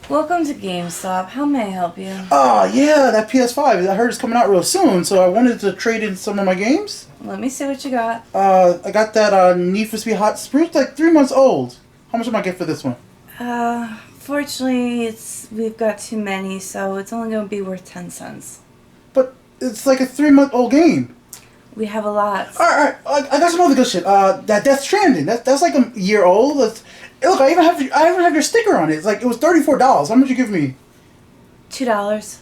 Welcome to GameStop. How may I help you? Oh, yeah, that PS5. I heard it's coming out real soon, so I wanted to trade in some of my games. Let me see what you got. I got that Need for Speed Hot Spruce, like 3 months old. How much am I get for this one? Fortunately, we've got too many, so it's only going to be worth 10 cents. But it's like a 3-month-old game. We have a lot. Alright, I got some other good shit. That Death Stranding, that's like a year old. Look, I even have your sticker on it. It's like, it was $34. How much you give me? $2.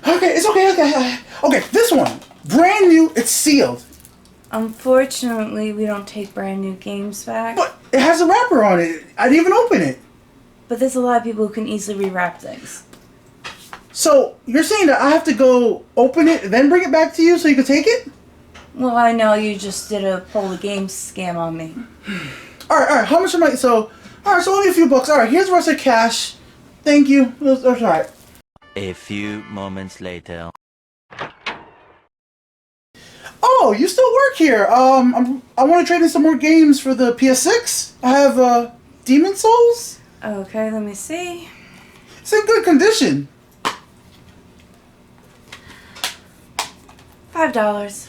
Okay, it's okay. Okay, this one, brand new, it's sealed. Unfortunately, we don't take brand new games back. But it has a wrapper on it. I didn't even open it. But there's a lot of people who can easily rewrap things. So, you're saying that I have to go open it and then bring it back to you so you can take it? Well, I know you just did a pull the game scam on me. Alright, how much am I, alright, so only a few bucks. Alright, here's the rest of cash. Thank you. That's alright. A few moments later. Oh, you still work here. I want to trade in some more games for the PS6. I have, Demon Souls. Okay, let me see. It's in good condition. $5.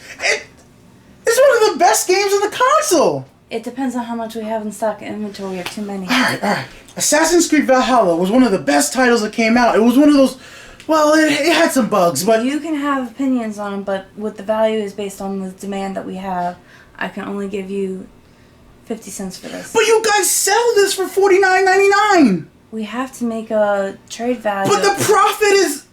It's one of the best games on the console. It depends on how much we have in stock and inventory. We have too many. Alright. Assassin's Creed Valhalla was one of the best titles that came out. It was one of those, well, it had some bugs, but... You can have opinions on them, but what the value is based on the demand that we have, I can only give you 50 cents for this. But you guys sell this for $49.99. We have to make a trade value. But the profit is...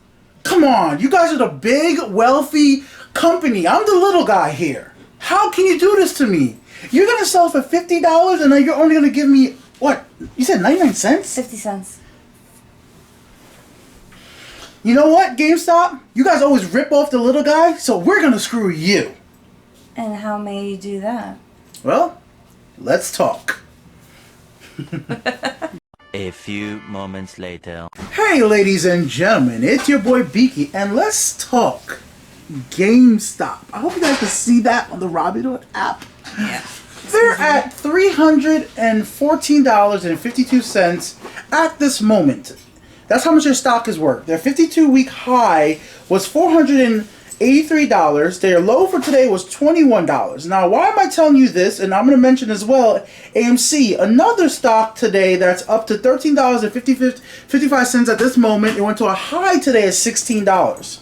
Come on, you guys are the big, wealthy company. I'm the little guy here. How can you do this to me? You're going to sell for $50 and then you're only going to give me, what? You said 99 cents? 50 cents. You know what, GameStop? You guys always rip off the little guy, so we're going to screw you. And how may you do that? Well, let's talk. A few moments later. Hey, ladies and gentlemen, it's your boy Beaky, and let's talk GameStop. I hope you guys can see that on the Robinhood app. Yeah. They're at $314.52 at this moment. That's how much their stock is worth. Their 52-week high was $483. Their low for today was $21. Now, why am I telling you this? And I'm going to mention as well, AMC, another stock today that's up to $13.55 at this moment. It went to a high today at $16.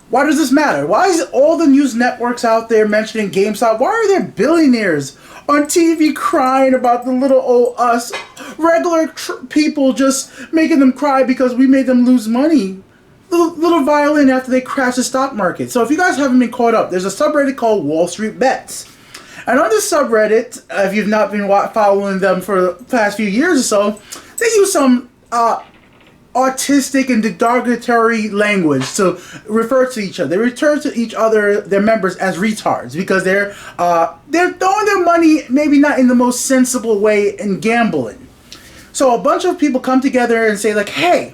Why does this matter? Why is all the news networks out there mentioning GameStop? Why are there billionaires on TV crying about the little old us, regular people just making them cry because we made them lose money? Little violin after they crash the stock market. So if you guys haven't been caught up, there's a subreddit called WallStreetBets. And on this subreddit, if you've not been following them for the past few years or so, they use some autistic and derogatory language to refer to each other. They refer to each other, their members, as retards because they're throwing their money maybe not in the most sensible way in gambling. So a bunch of people come together and say like, hey,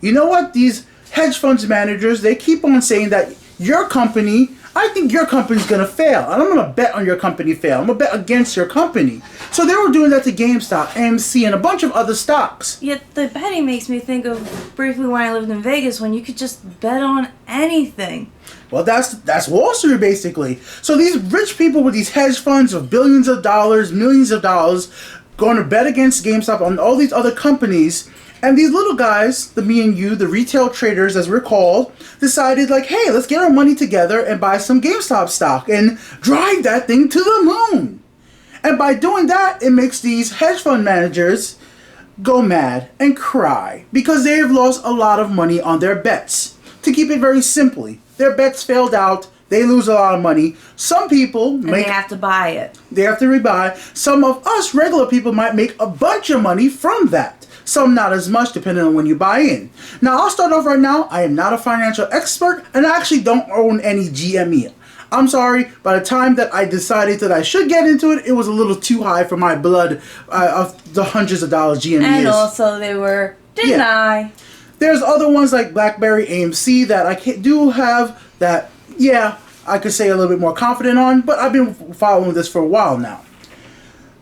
you know what? These hedge funds managers, they keep on saying that your company, I think your company's going to fail. And I'm going to bet on your company fail. I'm going to bet against your company. So they were doing that to GameStop, AMC, and a bunch of other stocks. Yet the betting makes me think of briefly when I lived in Vegas when you could just bet on anything. Well, that's Wall Street, basically. So these rich people with these hedge funds of billions of dollars, millions of dollars, going to bet against GameStop on all these other companies. And these little guys, the me and you, the retail traders as we're called, decided like, hey, let's get our money together and buy some GameStop stock and drive that thing to the moon. And by doing that, it makes these hedge fund managers go mad and cry because they have lost a lot of money on their bets. To keep it very simply, their bets failed out. They lose a lot of money. Some people they have to buy it. They have to rebuy. Some of us regular people might make a bunch of money from that. Some not as much, depending on when you buy in. Now, I'll start off right now. I am not a financial expert, and I actually don't own any GME. I'm sorry, by the time that I decided that I should get into it, it was a little too high for my blood of the hundreds of dollars GME and is. Also, they were deny. Yeah. There's other ones like BlackBerry AMC that I do have that, yeah, I could say a little bit more confident on, but I've been following this for a while now.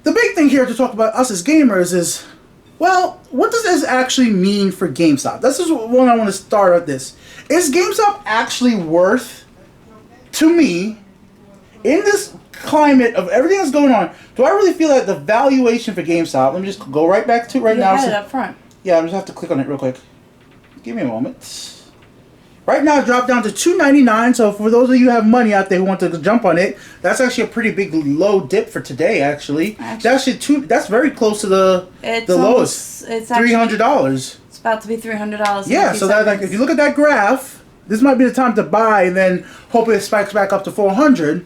The big thing here to talk about us as gamers is Well, what does this actually mean for GameStop? This is one I want to start with this. Is GameStop actually worth, to me, in this climate of everything that's going on, do I really feel that the valuation for GameStop, let me just go right back to it right now. You had it up front. Yeah, I just have to click on it real quick. Give me a moment. Right now, it dropped down to $2.99. So for those of you who have money out there who want to jump on it, that's actually a pretty big low dip for today. Actually, that's very close to the lowest. It's $300. It's about to be $300. Yeah, so that, like, if you look at that graph, this might be the time to buy, and then hopefully it spikes back up to 400.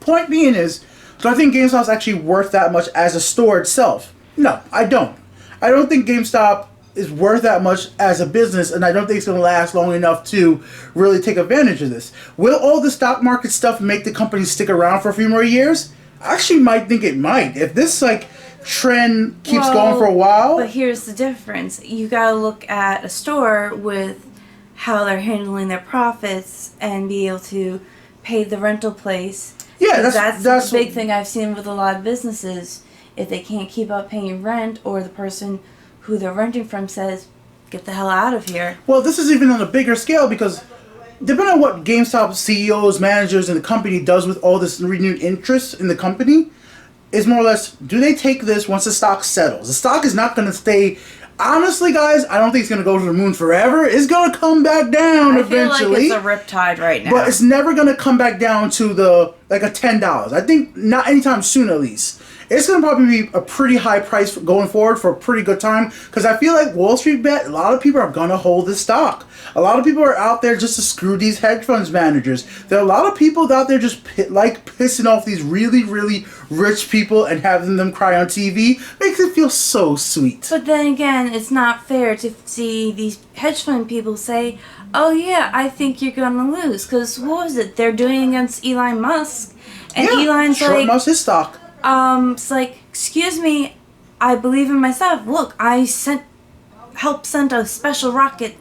Point being is, do I think GameStop's actually worth that much as a store itself? No, I don't. I don't think GameStop is worth that much as a business, and I don't think it's going to last long enough to really take advantage of this. Will all the stock market stuff make the company stick around for a few more years? I actually might think it might. If this like trend keeps going for a while. But here's the difference. You got to look at a store with how they're handling their profits and be able to pay the rental place. Yeah, that's the big thing I've seen with a lot of businesses. If they can't keep up paying rent, or the person who they're renting from says, get the hell out of here. Well, this is even on a bigger scale, because depending on what GameStop CEOs, managers, and the company does with all this renewed interest in the company, is more or less, do they take this once the stock settles? The stock is not going to stay. Honestly, guys, I don't think it's going to go to the moon forever. It's going to come back down eventually. I feel like it's a riptide right now. But it's never going to come back down to the like a $10. I think not anytime soon, at least. It's going to probably be a pretty high price going forward for a pretty good time, because I feel like WallStreetBets, a lot of people are going to hold this stock. A lot of people are out there just to screw these hedge funds managers. There are a lot of people out there just pissing off these really, really rich people and having them cry on TV. Makes it feel so sweet. But then again, it's not fair to see these hedge fund people say, oh yeah, I think you're going to lose. Because what was it? They're doing against Elon Musk. And Elon's short Musk his stock. It's like, excuse me, I believe in myself. Look, I helped send a special rocket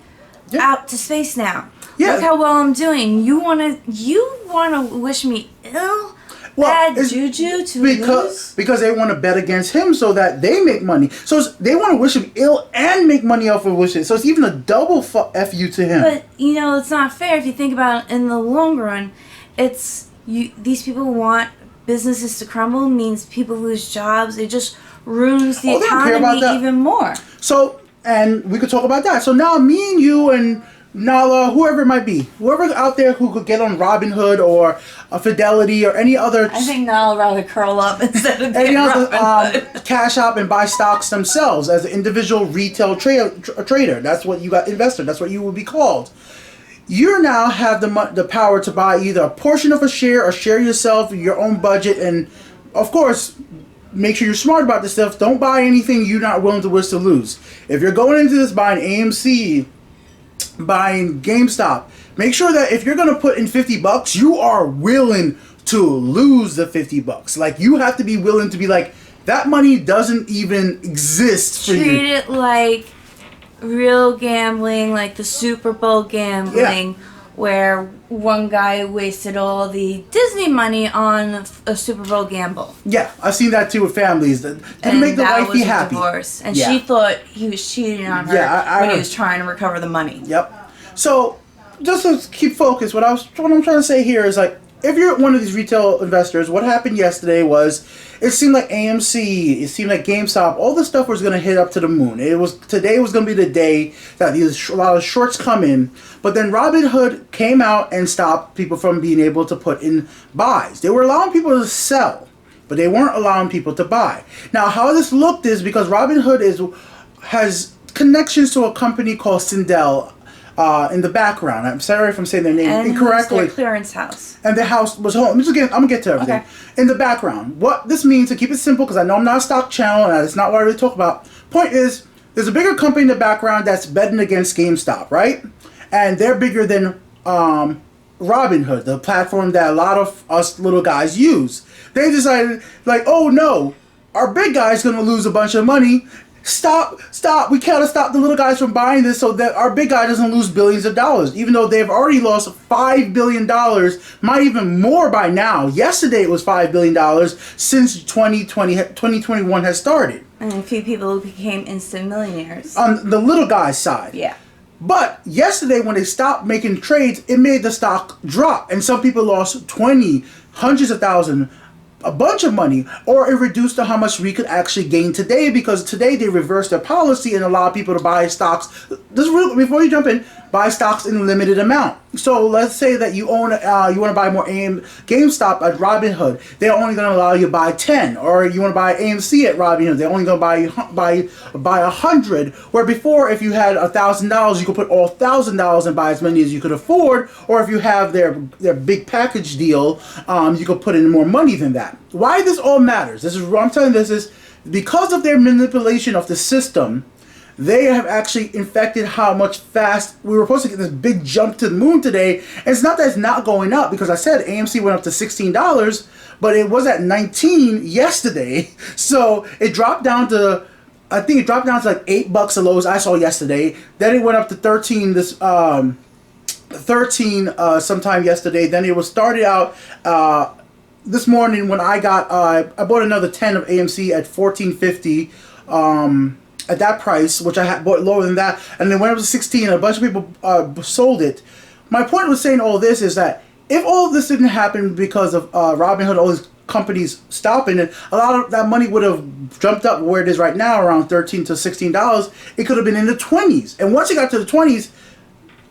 out to space now. Yeah. Look how well I'm doing. You wanna wish me ill? Bad juju to lose? Because they want to bet against him so that they make money. So they want to wish him ill and make money off of wishing. So it's even a double F you to him. But, it's not fair if you think about it in the long run. These people want businesses to crumble, means people lose jobs. It just ruins the economy even more. So, and we could talk about that. So now me and you and Nala, whoever it might be, whoever out there who could get on Robinhood or Fidelity or any other... I think Nala rather curl up instead of any other cash out and buy stocks themselves as an individual retail trader. That's what you got, investor. That's what you would be called. You now have the power to buy either a portion of a share or share yourself, your own budget, and of course, make sure you're smart about this stuff. Don't buy anything you're not willing to wish to lose. If you're going into this buying AMC, buying GameStop, make sure that if you're going to put in $50, you are willing to lose the $50. Like, you have to be willing to be like, that money doesn't even exist for you. Treat it like real gambling, like the Super Bowl gambling, where one guy wasted all the Disney money on a Super Bowl gamble. Yeah, I've seen that too with families that didn't make the wifey happy. Divorce, and she thought he was cheating on her when he was trying to recover the money. Yep. So, just to keep focused, what I'm trying to say here is, like, if you're one of these retail investors, what happened yesterday was, it seemed like AMC, it seemed like GameStop, all this stuff was going to hit up to the moon. Today was going to be the day that a lot of shorts come in, but then Robinhood came out and stopped people from being able to put in buys. They were allowing people to sell, but they weren't allowing people to buy. Now, how this looked is because Robinhood has connections to a company called Sindel. In the background. I'm sorry if I'm saying their name incorrectly. And their clearance house. And the house was home. I'm going to get to everything. Okay. In the background. What this means, to keep it simple, because I know I'm not a stock channel and that's not what I really talk about. Point is, there's a bigger company in the background that's betting against GameStop, right? And they're bigger than Robinhood, the platform that a lot of us little guys use. They decided, like, oh no, our big guy's going to lose a bunch of money. Stop. We gotta stop the little guys from buying this so that our big guy doesn't lose billions of dollars, even though they've already lost $5 billion, might even more by now. Yesterday it was $5 billion since 2021 has started. And a few people who became instant millionaires. On the little guy's side. Yeah. But yesterday when they stopped making trades, it made the stock drop. And some people lost 20, hundreds of thousands, a bunch of money, or it reduced to how much we could actually gain today, because today they reversed their policy and allowed people to buy stocks. Before you jump in, buy stocks in a limited amount. So let's say that you own, you want to buy more GameStop at Robinhood. They're only going to allow you to buy 10, or you want to buy AMC at Robinhood. They're only going to buy 100. Where before, if you had $1,000, you could put all $1,000 and buy as many as you could afford. Or if you have their big package deal, you could put in more money than that. Why this all matters? This is what I'm telling you. This is because of their manipulation of the system. They have actually infected how much fast we were supposed to get this big jump to the moon today. And it's not that it's not going up, because I said AMC went up to $16, but it was at 19 yesterday. So it dropped down to, I think it dropped down to like $8 the lowest I saw yesterday. Then it went up to 13 sometime yesterday. Then it was started out this morning when I bought another 10 of AMC at $14.50. At that price, which I had bought lower than that, and then went up to 16, and a bunch of people sold it. My point with saying all this is that if all of this didn't happen because of Robinhood, all these companies stopping it, a lot of that money would have jumped up where it is right now, around $13 to $16. It could have been in the 20s, and once it got to the 20s,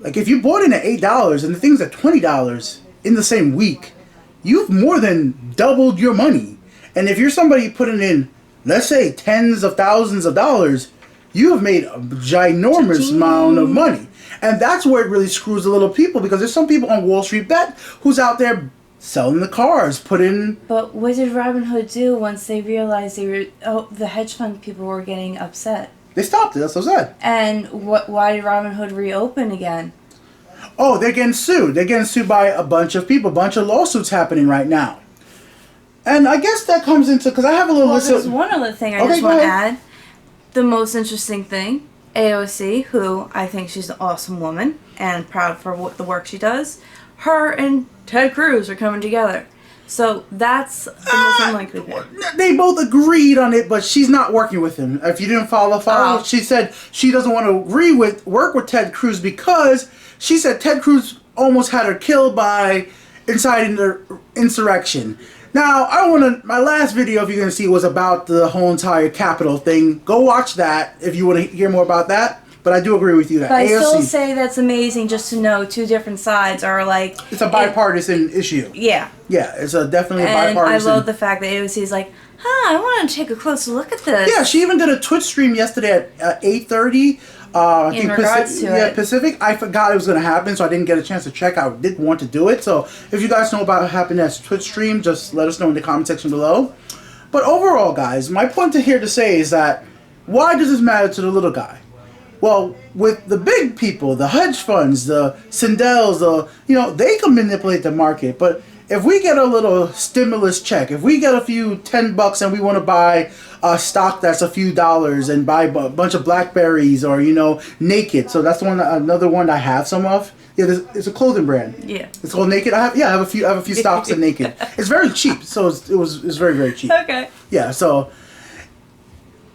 like if you bought in at $8 and the thing's at $20 in the same week, you've more than doubled your money. And if you're somebody putting in, let's say, tens of thousands of dollars, you have made a ginormous amount of money. And that's where it really screws the little people, because there's some people on WallStreetBets who's out there selling the cars, But what did Robinhood do once they realized the hedge fund people were getting upset? They stopped it, that's what I said. And why did Robinhood reopen again? Oh, they're getting sued. They're getting sued by a bunch of people, a bunch of lawsuits happening right now. And I guess that comes into, because I have a little list there's one other thing I just want to add. The most interesting thing, AOC, who I think she's an awesome woman and proud for the work she does, her and Ted Cruz are coming together. So that's the most unlikely thing. They both agreed on it, but she's not working with him. If you didn't follow, she said she doesn't want to work with Ted Cruz because she said Ted Cruz almost had her killed by inciting the insurrection. Now, my last video, if you're going to see, was about the whole entire Capitol thing. Go watch that if you want to hear more about that. But I do agree with you that But I still say that's amazing just to know two different sides are like... It's a bipartisan issue. Yeah. Yeah, it's definitely a bipartisan... And I love the fact that AOC is like, I want to take a closer look at this. Yeah, she even did a Twitch stream yesterday at 8:30. I think Pacific. I forgot it was going to happen, so I didn't get a chance to check. I did want to do it. So if you guys know about what happened at Twitch stream, just let us know in the comment section below. But overall, guys, my point here to say is that why does this matter to the little guy? Well, with the big people, the hedge funds, the Sindells, they can manipulate the market. But if we get a little stimulus check, if we get a few $10 and we want to buy a stock that's a few dollars and buy a bunch of Blackberries or, Naked. So that's another one I have some of. Yeah, it's a clothing brand. Yeah. It's called Naked. I have a few stocks of Naked. It's very cheap. So it's very, very cheap. Okay. Yeah, so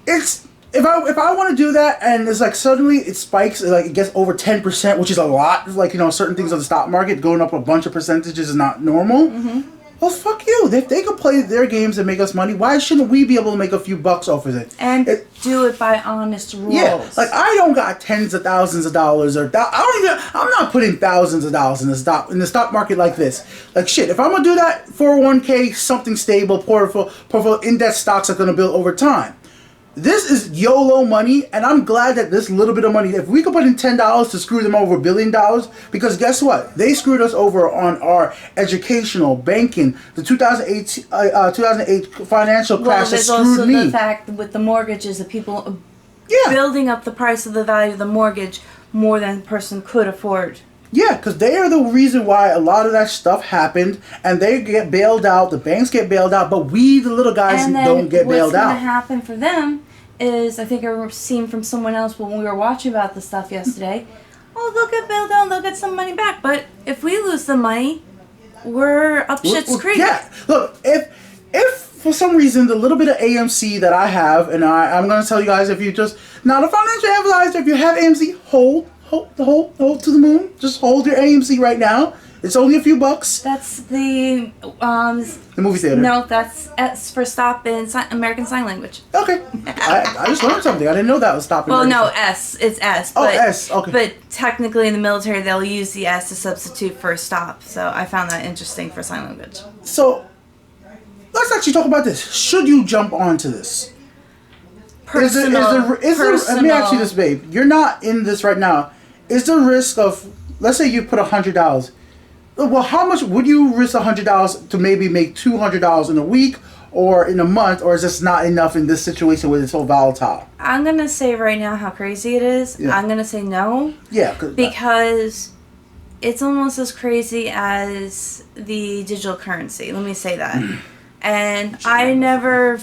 it's if I want to do that and it's like suddenly it spikes, like it gets over 10%, which is a lot. Like, certain things on the stock market going up a bunch of percentages is not normal. Mm-hmm. Well, fuck you. If they could play their games and make us money, why shouldn't we be able to make a few bucks off of it? And do it by honest rules. Yeah, like I don't got tens of thousands of dollars or I'm not putting thousands of dollars in the stock market like this. Like shit, if I'm gonna do that, 401k, something stable, portfolio index stocks are gonna build over time. This is YOLO money, and I'm glad that this little bit of money, if we could put in $10 to screw them over $1 billion, because guess what? They screwed us over on our educational, banking, the 2008 financial crash that screwed me. Well, there's also the fact with the mortgages that people building up the price of the value of the mortgage more than the person could afford. Yeah, because they are the reason why a lot of that stuff happened, and they get bailed out, the banks get bailed out, but we, the little guys, don't get bailed out. What's going to happen for them is, I think I seen from someone else when we were watching about this stuff yesterday, they'll get bailed out, they'll get some money back, but if we lose the money, we're up shit's creek. Yeah, look, if for some reason, the little bit of AMC that I have, and I'm going to tell you guys, if you just, not a financial advisor, if you have AMC, hold to the moon. Just hold your AMC right now. It's only a few bucks. That's the movie theater. No, that's S for stop in American Sign Language. Okay. I just learned something. I didn't know that was stop in Well, American no, S. It's S. Oh, But, S. Okay. But technically in the military, they'll use the S to substitute for stop. So I found that interesting for sign language. So, let's actually talk about this. Should you jump onto this? Personal. Let me ask you this, babe. You're not in this right now. Is the risk of, let's say you put $100. Well, how much would you risk $100 to maybe make $200 in a week or in a month, or is this not enough in this situation where it's so volatile? I'm gonna say right now how crazy it is. Yeah. I'm gonna say no. Yeah, because it's almost as crazy as the digital currency. Let me say that. And I never,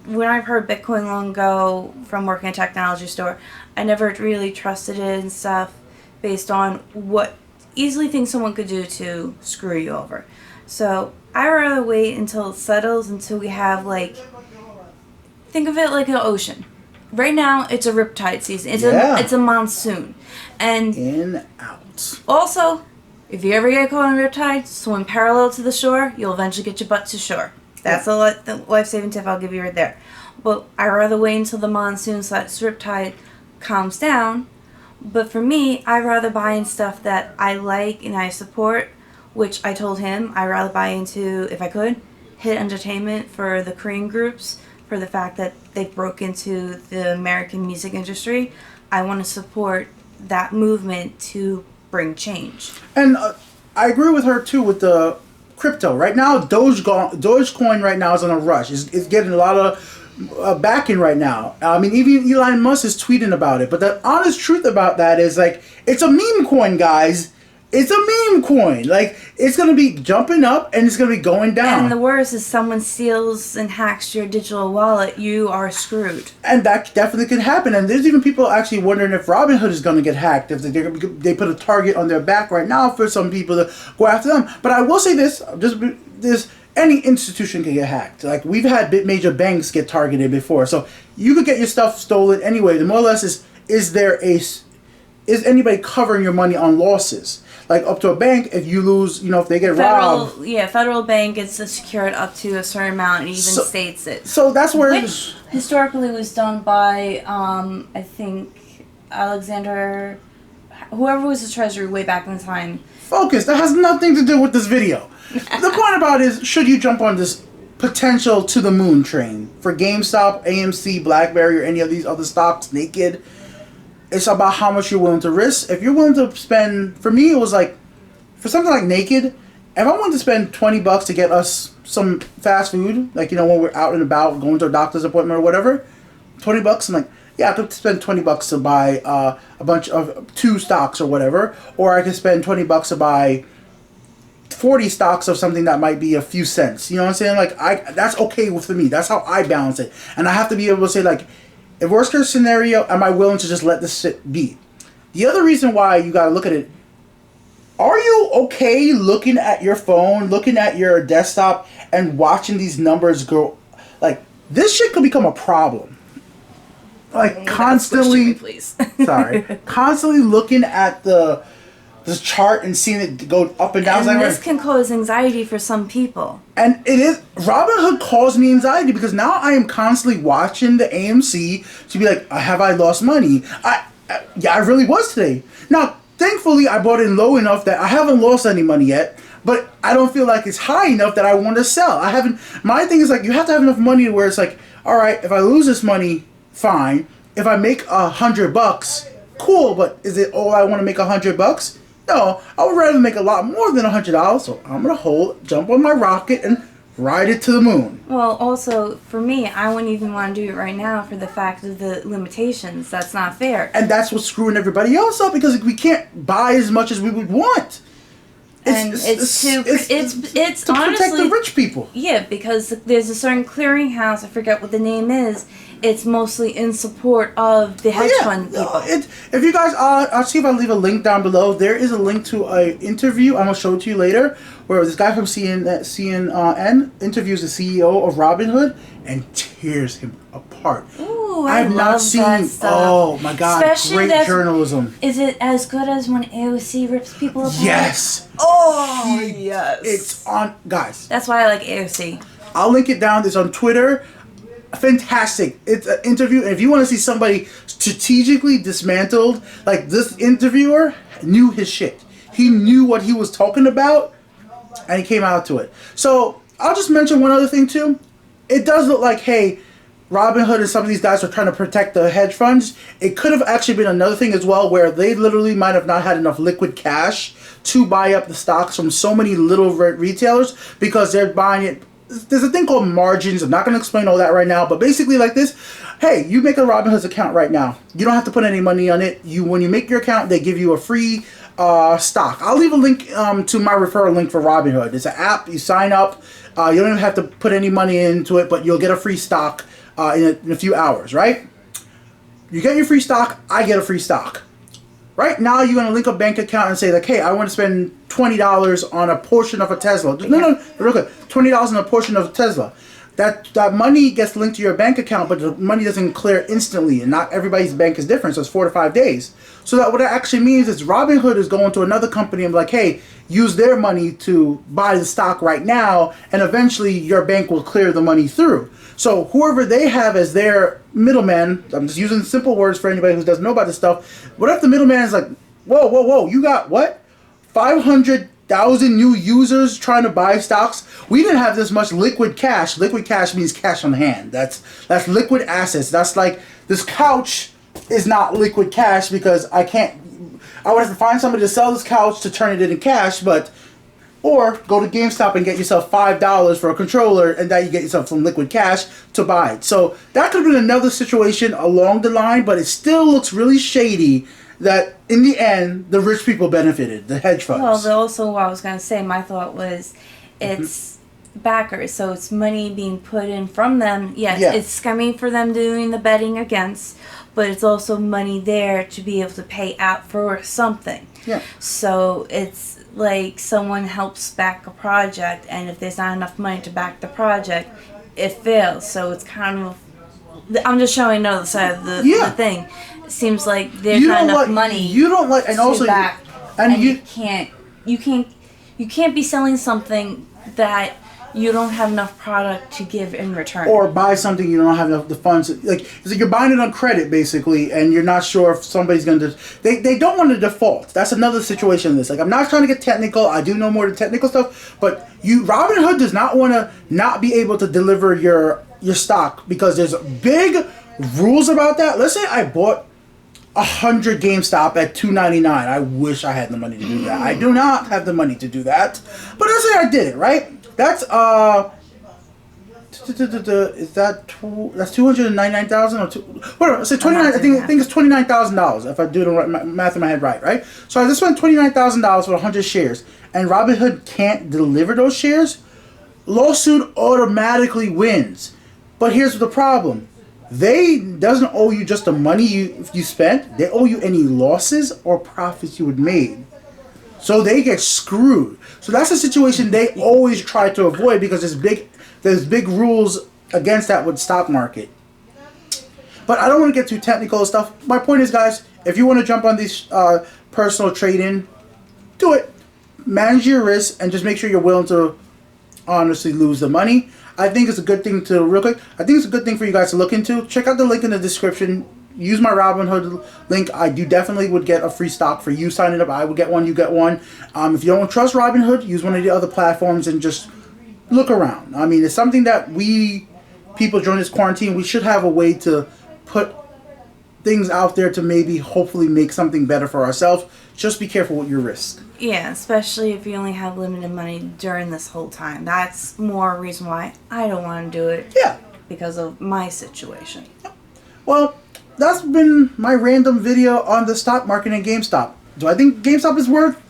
when I've heard Bitcoin long ago from working at a technology store, I never really trusted it and stuff based on what easily things someone could do to screw you over. So I rather wait until it settles, until we have think of it like an ocean. Right now it's a riptide season. It's a monsoon. And in, out. Also, if you ever get caught in a riptide, swim parallel to the shore, you'll eventually get your butt to shore. That's the life-saving tip I'll give you right there. But I'd rather wait until the monsoon so that riptide calms down. But for me, I'd rather buy in stuff that I like and I support, which I told him I'd rather buy into, if I could, Hit Entertainment for the Korean groups, for the fact that they broke into the American music industry. I want to support that movement to bring change. And I agree with her too with the crypto. Right now, Dogecoin right now is on a rush. It's getting a lot of backing right now. I mean, even Elon Musk is tweeting about it. But the honest truth about that is, it's a meme coin, guys. It's a meme coin. It's going to be jumping up and it's going to be going down. And the worst is someone steals and hacks your digital wallet, you are screwed. And that definitely could happen. And there's even people actually wondering if Robinhood is going to get hacked. If they put a target on their back right now for some people to go after them. But I will say this, any institution can get hacked. We've had major banks get targeted before. So you could get your stuff stolen anyway. The more or less is anybody covering your money on losses? Up to a bank, if you lose, if they get robbed. Yeah, federal bank gets secured up to a certain amount and even states it. So that's where... Which historically was done by, I think, Alexander, whoever was the treasurer way back in the time. Focus. That has nothing to do with this video. The point about it is, should you jump on this potential to the moon train for GameStop, AMC, BlackBerry, or any of these other stocks, Naked? It's about how much you're willing to risk. If you're willing to spend, for me, it was for something like Naked, if I wanted to spend $20 to get us some fast food, when we're out and about, going to a doctor's appointment or whatever, $20, I'm yeah, I could spend $20 to buy a bunch of 2 stocks or whatever, or I could spend $20 to buy 40 stocks of something that might be a few cents. You know what I'm saying? That's okay for me. That's how I balance it. And I have to be able to say, if worst case scenario, am I willing to just let this shit be? The other reason why you gotta look at it, are you okay looking at your phone, looking at your desktop, and watching these numbers grow? This shit could become a problem. Constantly, please. Sorry. Constantly looking at the chart and seeing it go up and down. And this can cause anxiety for some people. And it is. Robinhood caused me anxiety because now I am constantly watching the AMC to be have I lost money? Yeah, I really was today. Now, thankfully, I bought in low enough that I haven't lost any money yet, but I don't feel like it's high enough that I want to sell. I haven't. My thing is you have to have enough money where it's all right, if I lose this money, fine. If I make $100, cool. But is it all I want to make $100? No, I would rather make a lot more than $100, so I'm going to jump on my rocket and ride it to the moon. Well, also, for me, I wouldn't even want to do it right now for the fact of the limitations. That's not fair. And that's what's screwing everybody else up because we can't buy as much as we would want. It's to honestly, protect the rich people. Yeah, because there's a certain clearinghouse, I forget what the name is, it's mostly in support of the hedge fund people. If you guys, I'll see if I leave a link down below. There is a link to an interview. I'm gonna show it to you later, where this guy from CNN interviews the CEO of Robinhood and tears him apart. Ooh, I've not seen. That stuff. Oh my God! Especially great journalism. Is it as good as when AOC rips people apart? Yes. Oh yes. It's on, guys. That's why I like AOC. I'll link it down. It's on Twitter. Fantastic. It's an interview, and if you want to see somebody strategically dismantled, like this interviewer knew his shit. He knew what he was talking about, and he came out to it. So I'll just mention one other thing too. It does look like, hey, Robinhood and some of these guys are trying to protect the hedge funds. It could have actually been another thing as well, where they literally might have not had enough liquid cash to buy up the stocks from so many little retailers, because they're buying it. There's a thing called margins. I'm not going to explain all that right now, but basically like this. Hey, you make a Robinhood's account right now. You don't have to put any money on it. When you make your account, they give you a free stock. I'll leave a link to my referral link for Robinhood. It's an app. You sign up. You don't even have to put any money into it, but you'll get a free stock in a few hours, right? You get your free stock. I get a free stock. Right now, you're going to link a bank account and say, like, hey, I want to spend $20 on a portion of a Tesla. No, real quick. $20 on a portion of a Tesla. That money gets linked to your bank account, but the money doesn't clear instantly, and not everybody's bank is different, so it's 4 to 5 days. So that what it actually means is Robinhood is going to another company and be like, hey, use their money to buy the stock right now, and eventually your bank will clear the money through. So whoever they have as their middleman, I'm just using simple words for anybody who doesn't know about this stuff. What if the middleman is like, whoa, you got what? 500,000 new users trying to buy stocks? We didn't have this much liquid cash. Liquid cash means cash on hand. That's liquid assets. That's like, this couch is not liquid cash because I would have to find somebody to sell this couch to turn it into cash, or go to GameStop and get yourself $5 for a controller, and that you get yourself some liquid cash to buy it. So that could have been another situation along the line, but it still looks really shady that in the end, the rich people benefited, the hedge funds. Well, also what I was going to say, my thought was it's backers, so it's money being put in from them. Yes, it's coming for them doing the betting against, but it's also money there to be able to pay out for something. Yeah. So it's like someone helps back a project, and if there's not enough money to back the project, it fails. So it's kind of, I'm just showing another side of the thing. It seems like there's not enough money. You don't like, and also back, and you can't be selling something that you don't have enough product to give in return. Or buy something you don't have enough the funds. Like, it's like you're buying it on credit, basically, and you're not sure if somebody's going to... They don't want to default. That's another situation in this. Like, I'm not trying to get technical. I do know more of the technical stuff. But Robinhood does not want to not be able to deliver your stock, because there's big rules about that. Let's say I bought 100 GameStop at $2.99. I wish I had the money to do that. I do not have the money to do that. But let's say I did it, right? That's that's $299,000 or whatever. Say 29. I think it's $29,000 if I do the right math in my head right? So I just spent $29,000 for 100 shares, and Robinhood can't deliver those shares. Lawsuit automatically wins. But here's the problem: they doesn't owe you just the money you spent. They owe you any losses or profits you had made. So they get screwed. So that's a situation they always try to avoid, because there's big rules against that with stock market. But I don't want to get too technical and stuff. My point is, guys, if you want to jump on these personal trading, do it. Manage your risks and just make sure you're willing to honestly lose the money. I think it's a good thing to, real quick, I think it's a good thing for you guys to look into. Check out the link in the description. Use my Robinhood link. I definitely would get a free stock for you signing up. I would get one, you get one. If you don't trust Robinhood, use one of the other platforms and just look around. I mean, it's something that people during this quarantine, we should have a way to put things out there to maybe hopefully make something better for ourselves. Just be careful with your risk. Yeah, especially if you only have limited money during this whole time. That's more a reason why I don't want to do it. Yeah. Because of my situation. Well, that's been my random video on the stock market and GameStop. Do I think GameStop is worth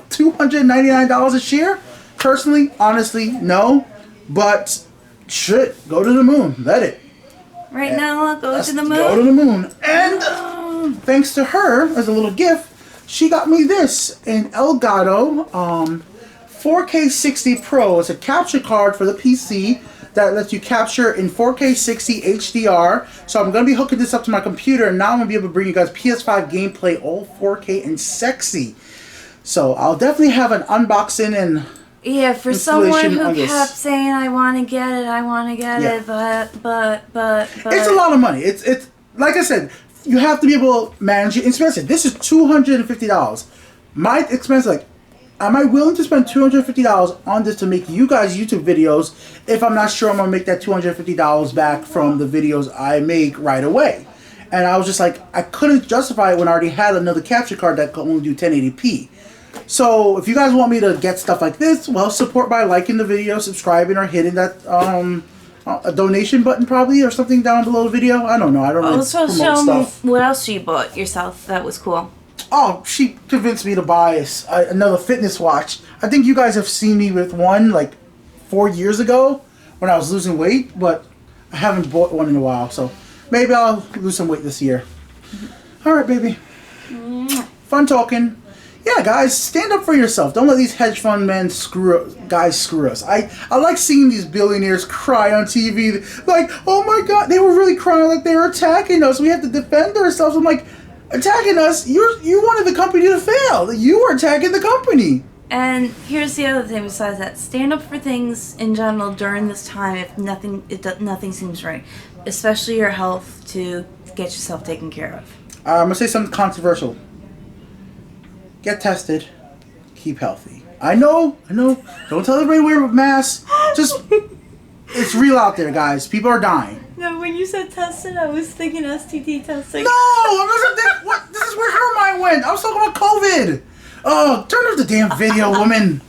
$299 a share? Personally, honestly, no. But shit, go to the moon. Let it. Right now, I'll go to the moon. Go to the moon. And thanks to her, as a little gift, she got me this, an Elgato 4K 60 Pro. It's a capture card for the PC that lets you capture in 4K 60 HDR. So I'm going to be hooking this up to my computer, and now I'm going to be able to bring you guys PS5 gameplay all 4K and sexy. So I'll definitely have an unboxing and yeah, for someone who kept saying I want to get it, but it's a lot of money. It's like I said, you have to be able to manage it. Expensive. This is $250. My expense, like, am I willing to spend $250 on this to make you guys YouTube videos if I'm not sure I'm gonna make that $250 back from the videos I make right away? And I was just like, I couldn't justify it when I already had another capture card that could only do 1080p. So if you guys want me to get stuff like this, well, support by liking the video, subscribing, or hitting that a donation button probably, or something down below the video. I don't know. I don't really also promote show stuff. me what else you bought yourself. That was cool. Oh, she convinced me to buy another fitness watch. I think you guys have seen me with one like 4 years ago when I was losing weight, but I haven't bought one in a while. So maybe I'll lose some weight this year. All right, baby. Fun talking. Yeah, guys, stand up for yourself. Don't let these hedge fund men screw us. I like seeing these billionaires cry on TV. Like, oh my God, they were really crying like they were attacking us. We have to defend ourselves. I'm like, attacking us? You wanted the company to fail. You were attacking the company. And here's the other thing besides that. Stand up for things in general during this time if nothing seems right. Especially your health, to get yourself taken care of. I'm going to say something controversial. Get tested. Keep healthy. I know. Don't tell everybody to wear a mask. Just, it's real out there, guys. People are dying. No, when you said tested, I was thinking STD testing. No! What? This is where her mind went. I was talking about COVID. Oh, turn off the damn video, woman.